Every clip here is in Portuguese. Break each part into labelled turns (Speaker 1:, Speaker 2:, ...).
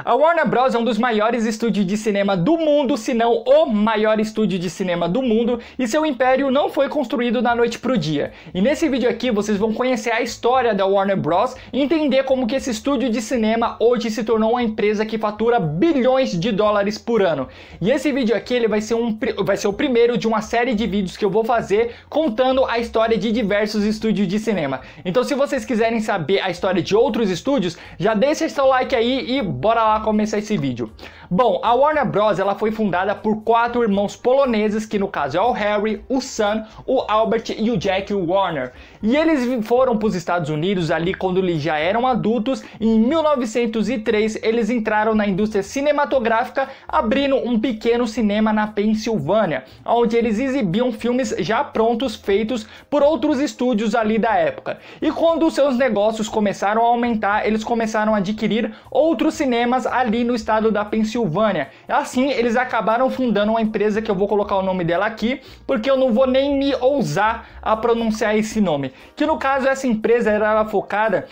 Speaker 1: A Warner Bros. É um dos maiores estúdios de cinema do mundo, se não o maior estúdio de cinema do mundo, e seu império não foi construído da noite pro dia. E nesse vídeo aqui vocês vão conhecer a história da Warner Bros. E entender como que esse estúdio de cinema hoje se tornou uma empresa que fatura bilhões de dólares por ano. E esse vídeo aqui ele vai ser o primeiro de uma série de vídeos que eu vou fazer contando a história de diversos estúdios de cinema. Então se vocês quiserem saber a história de outros estúdios, já deixa seu like aí e bora lá começar esse vídeo. Bom, a Warner Bros. Ela foi fundada por 4 irmãos poloneses, que no caso é o Harry, o Sam, o Albert e o Jack Warner. E eles foram para os Estados Unidos ali quando eles já eram adultos, e em 1903 eles entraram na indústria cinematográfica, abrindo um pequeno cinema na Pensilvânia, onde eles exibiam filmes já prontos, feitos por outros estúdios ali da época. E quando os seus negócios começaram a aumentar, eles começaram a adquirir outros cinemas ali no estado da Pensilvânia. Assim, eles acabaram fundando uma empresa que eu vou colocar o nome dela aqui, porque eu não vou nem me ousar a pronunciar esse nome. Que no caso essa empresa era focada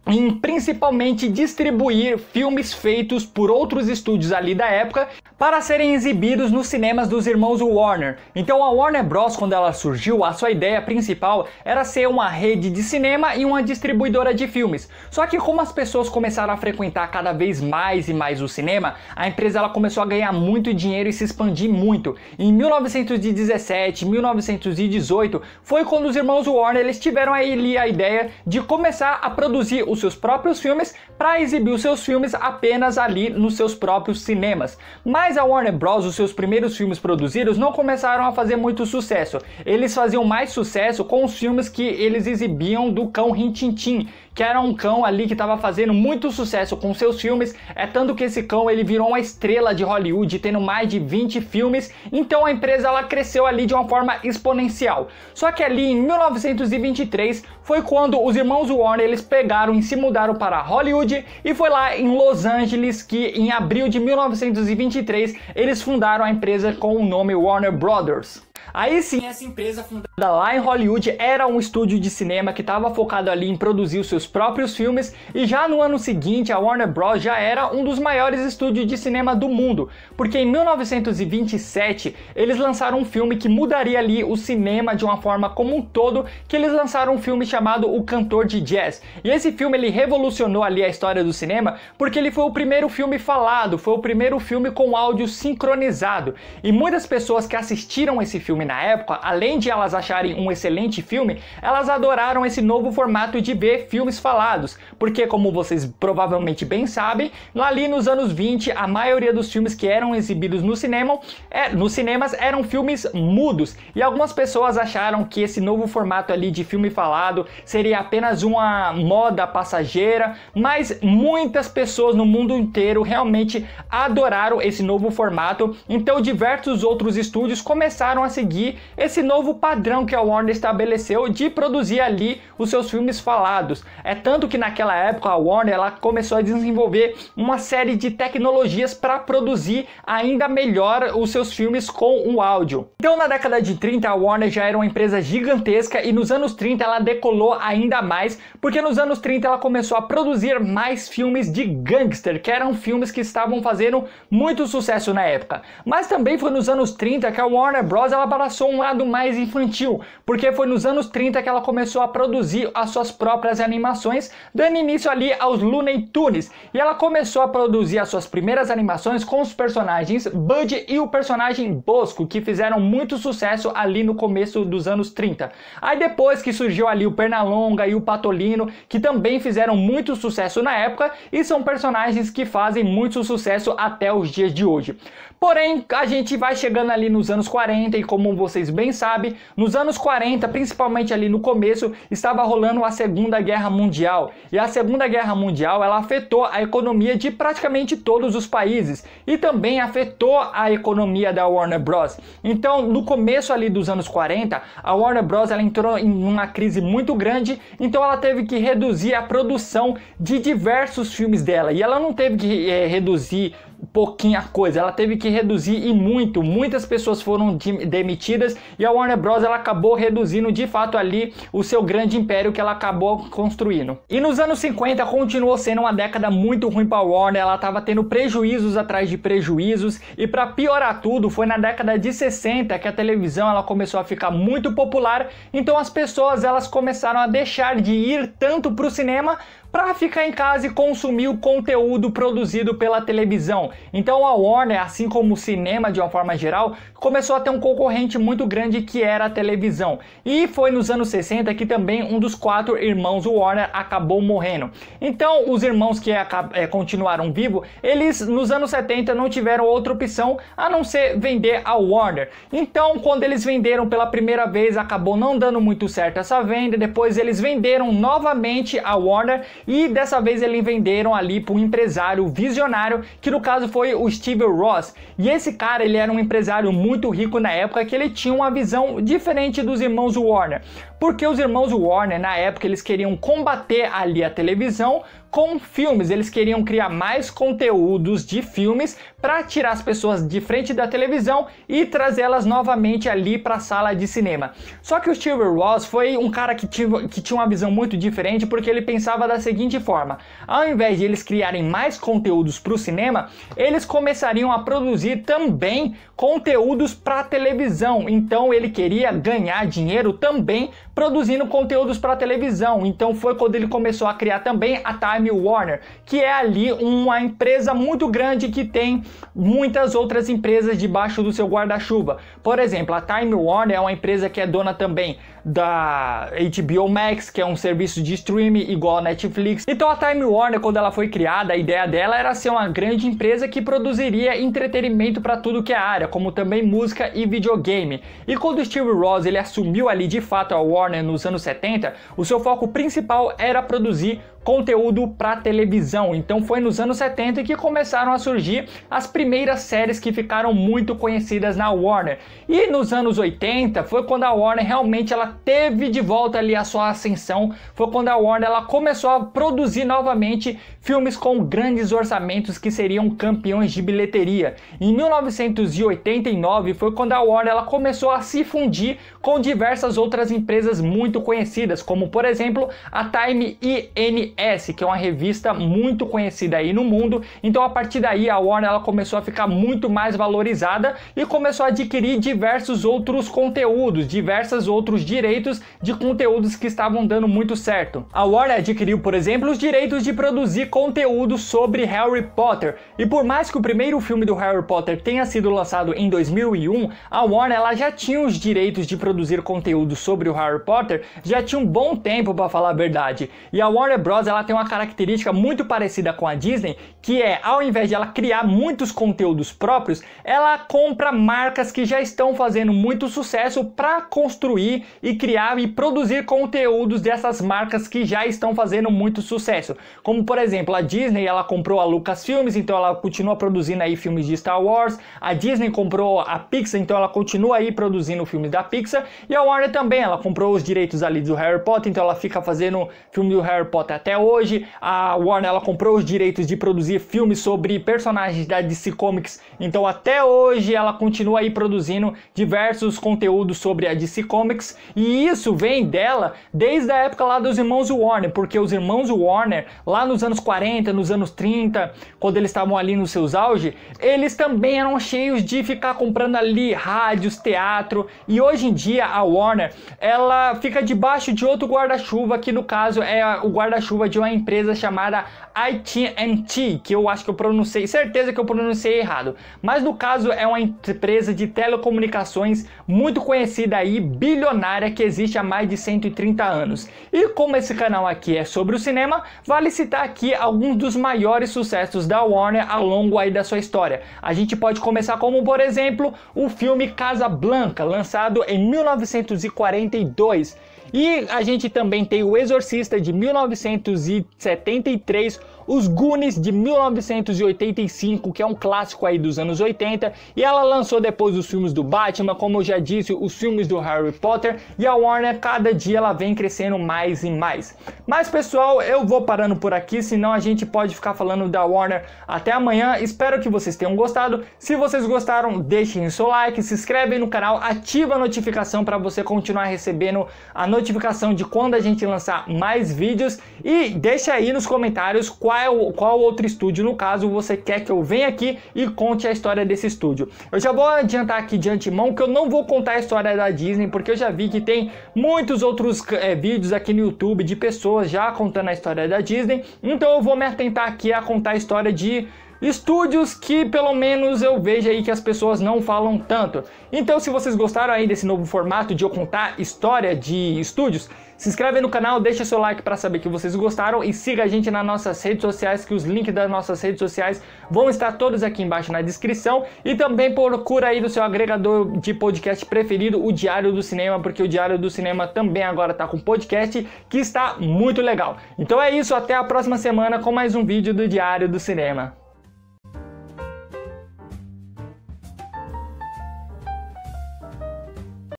Speaker 1: em principalmente distribuir filmes feitos por outros estúdios ali da época para serem exibidos nos cinemas dos irmãos Warner. Então a Warner Bros. Quando ela surgiu, a sua ideia principal era ser uma rede de cinema e uma distribuidora de filmes. Só que como as pessoas começaram a frequentar cada vez mais e mais o cinema, a empresa ela começou a ganhar muito dinheiro e se expandir muito. Em 1917, 1918, foi quando os irmãos Warner eles tiveram ali a ideia de começar a produzir os seus próprios filmes para exibir os seus filmes apenas ali nos seus próprios cinemas. Mas a Warner Bros., os seus primeiros filmes produzidos não começaram a fazer muito sucesso. Eles faziam mais sucesso com os filmes que eles exibiam do cão Rin Tin Tin, que era um cão ali que estava fazendo muito sucesso com seus filmes, tanto que esse cão ele virou uma estrela de Hollywood, tendo mais de 20 filmes, então a empresa ela cresceu ali de uma forma exponencial. Só que ali em 1923 foi quando os irmãos Warner eles pegaram e se mudaram para Hollywood, e foi lá em Los Angeles que em abril de 1923 eles fundaram a empresa com o nome Warner Brothers. Aí sim, essa empresa fundada lá em Hollywood era um estúdio de cinema que estava focado ali em produzir os seus próprios filmes, e já no ano seguinte a Warner Bros. Já era um dos maiores estúdios de cinema do mundo, porque em 1927 eles lançaram um filme que mudaria ali o cinema de uma forma como um todo, que eles lançaram um filme chamado O Cantor de Jazz. E esse filme ele revolucionou ali a história do cinema, porque ele foi o primeiro filme falado, foi o primeiro filme com áudio sincronizado, e muitas pessoas que assistiram esse filme na época, além de elas acharem um excelente filme, elas adoraram esse novo formato de ver filmes falados, porque como vocês provavelmente bem sabem, ali nos anos 20 a maioria dos filmes que eram exibidos no cinema, nos cinemas eram filmes mudos, e algumas pessoas acharam que esse novo formato ali de filme falado seria apenas uma moda passageira, mas muitas pessoas no mundo inteiro realmente adoraram esse novo formato, então diversos outros estúdios começaram a seguir esse novo padrão que a Warner estabeleceu de produzir ali os seus filmes falados. Tanto que naquela época a Warner ela começou a desenvolver uma série de tecnologias para produzir ainda melhor os seus filmes com o áudio. Então na década de 30 a Warner já era uma empresa gigantesca, e nos anos 30 ela decolou ainda mais, porque nos anos 30 ela começou a produzir mais filmes de gangster, que eram filmes que estavam fazendo muito sucesso na época. Mas também foi nos anos 30 que a Warner Bros. Ela abraçou um lado mais infantil, porque foi nos anos 30 que ela começou a produzir as suas próprias animações, dando início ali aos Looney Tunes, e ela começou a produzir as suas primeiras animações com os personagens Bud e o personagem Bosco, que fizeram muito sucesso ali no começo dos anos 30. Aí depois que surgiu ali o Pernalonga e o Patolino, que também fizeram muito sucesso na época, e são personagens que fazem muito sucesso até os dias de hoje. Porém, a gente vai chegando ali nos anos 40, e como vocês bem sabem, nos anos 40, principalmente ali no começo, estava rolando a Segunda Guerra Mundial. E a Segunda Guerra Mundial, ela afetou a economia de praticamente todos os países, e também afetou a economia da Warner Bros. Então, no começo ali dos anos 40, a Warner Bros. Ela entrou em uma crise muito grande, então ela teve que reduzir a produção de diversos filmes dela. E ela não teve que reduzir pouquinha coisa, ela teve que reduzir e muito, muitas pessoas foram demitidas e a Warner Bros. Ela acabou reduzindo de fato ali o seu grande império que ela acabou construindo. E nos anos 50 continuou sendo uma década muito ruim para a Warner, ela estava tendo prejuízos atrás de prejuízos e para piorar tudo, foi na década de 60 que a televisão ela começou a ficar muito popular, então as pessoas elas começaram a deixar de ir tanto para o cinema para ficar em casa e consumir o conteúdo produzido pela televisão. Então a Warner, assim como o cinema de uma forma geral, começou a ter um concorrente muito grande que era a televisão. E foi nos anos 60 que também um dos 4 irmãos Warner acabou morrendo. Então os irmãos que continuaram vivos, eles nos anos 70 não tiveram outra opção a não ser vender a Warner. Então quando eles venderam pela primeira vez, acabou não dando muito certo essa venda, depois eles venderam novamente a Warner e dessa vez eles venderam ali para um empresário visionário, que no caso foi o Steve Ross. E esse cara, ele era um empresário muito rico na época, que ele tinha uma visão diferente dos irmãos Warner. Porque os irmãos Warner, na época, eles queriam combater ali a televisão com filmes, eles queriam criar mais conteúdos de filmes para tirar as pessoas de frente da televisão e trazê-las novamente ali para a sala de cinema. Só que o Steve Ross foi um cara que tinha uma visão muito diferente, porque ele pensava da seguinte forma: ao invés de eles criarem mais conteúdos para o cinema, eles começariam a produzir também conteúdos para a televisão. Então ele queria ganhar dinheiro também produzindo conteúdos para a televisão. Então foi quando ele começou a criar também a Time Warner, que é ali uma empresa muito grande que tem muitas outras empresas debaixo do seu guarda-chuva. Por exemplo, a Time Warner é uma empresa que é dona também da HBO Max, que é um serviço de streaming igual a Netflix. Então a Time Warner, quando ela foi criada, a ideia dela era ser uma grande empresa que produziria entretenimento para tudo que é área, como também música e videogame. E quando o Steve Ross ele assumiu ali de fato a Warner nos anos 70, o seu foco principal era produzir conteúdo para televisão. Então foi nos anos 70 que começaram a surgir as primeiras séries que ficaram muito conhecidas na Warner. E nos anos 80 foi quando a Warner realmente ela teve de volta ali a sua ascensão. Foi quando a Warner ela começou a produzir novamente filmes com grandes orçamentos que seriam campeões de bilheteria. Em 1989 foi quando a Warner ela começou a se fundir com diversas outras empresas muito conhecidas, como por exemplo a Time INS, que é uma revista muito conhecida aí no mundo. Então a partir daí a Warner ela começou a ficar muito mais valorizada e começou a adquirir diversos outros conteúdos, diversos outros direitos de conteúdos que estavam dando muito certo. A Warner adquiriu, por exemplo, os direitos de produzir conteúdo sobre Harry Potter. E por mais que o primeiro filme do Harry Potter tenha sido lançado em 2001, a Warner ela já tinha os direitos de produzir conteúdo sobre o Harry Potter já tinha um bom tempo, para falar a verdade. E a Warner Bros. Ela tem uma característica muito parecida com a Disney, que é, ao invés de ela criar muitos conteúdos próprios, ela compra marcas que já estão fazendo muito sucesso para construir e criar e produzir conteúdos dessas marcas que já estão fazendo muito sucesso. Como por exemplo, a Disney ela comprou a Lucasfilmes, então ela continua produzindo aí filmes de Star Wars. A Disney comprou a Pixar, então ela continua aí produzindo filmes da Pixar. E a Warner também, ela comprou os direitos ali do Harry Potter, então ela fica fazendo filme do Harry Potter até hoje. A Warner ela comprou os direitos de produzir filmes sobre personagens da DC Comics, então até hoje ela continua aí produzindo diversos conteúdos sobre a DC Comics. E isso vem dela desde a época lá dos irmãos Warner, porque os irmãos Warner lá nos anos 40, nos anos 30, quando eles estavam ali nos seus auge, eles também eram cheios de ficar comprando ali rádios, teatro. E hoje em dia a Warner ela fica debaixo de outro guarda-chuva, que no caso é o guarda-chuva de uma empresa chamada AT&T, que eu acho que eu pronunciei, certeza que eu pronunciei errado, mas no caso é uma empresa de telecomunicações muito conhecida aí, bilionária, que existe há mais de 130 anos. E como esse canal aqui é sobre o cinema, vale citar aqui alguns dos maiores sucessos da Warner ao longo aí da sua história. A gente pode começar como, por exemplo, o filme Casablanca, lançado em 1942. E a gente também tem O Exorcista de 1973, os Goonies de 1985, que é um clássico aí dos anos 80, e ela lançou depois os filmes do Batman, como eu já disse, os filmes do Harry Potter, e a Warner cada dia ela vem crescendo mais e mais. Mas pessoal, eu vou parando por aqui, senão a gente pode ficar falando da Warner até amanhã. Espero que vocês tenham gostado. Se vocês gostaram, deixem o seu like, se inscrevem no canal, ativa a notificação para você continuar recebendo a notificação de quando a gente lançar mais vídeos, e deixa aí nos comentários qual outro estúdio, no caso, você quer que eu venha aqui e conte a história desse estúdio. Eu já vou adiantar aqui de antemão que eu não vou contar a história da Disney, porque eu já vi que tem muitos outros vídeos aqui no YouTube de pessoas já contando a história da Disney, então eu vou me atentar aqui a contar a história de estúdios que pelo menos eu vejo aí que as pessoas não falam tanto. Então, se vocês gostaram aí desse novo formato de eu contar história de estúdios, se inscreve no canal, deixa seu like para saber que vocês gostaram e siga a gente nas nossas redes sociais, que os links das nossas redes sociais vão estar todos aqui embaixo na descrição, e também procura aí do seu agregador de podcast preferido o Diário do Cinema, porque o Diário do Cinema também agora está com podcast que está muito legal. Então é isso, até a próxima semana com mais um vídeo do Diário do Cinema.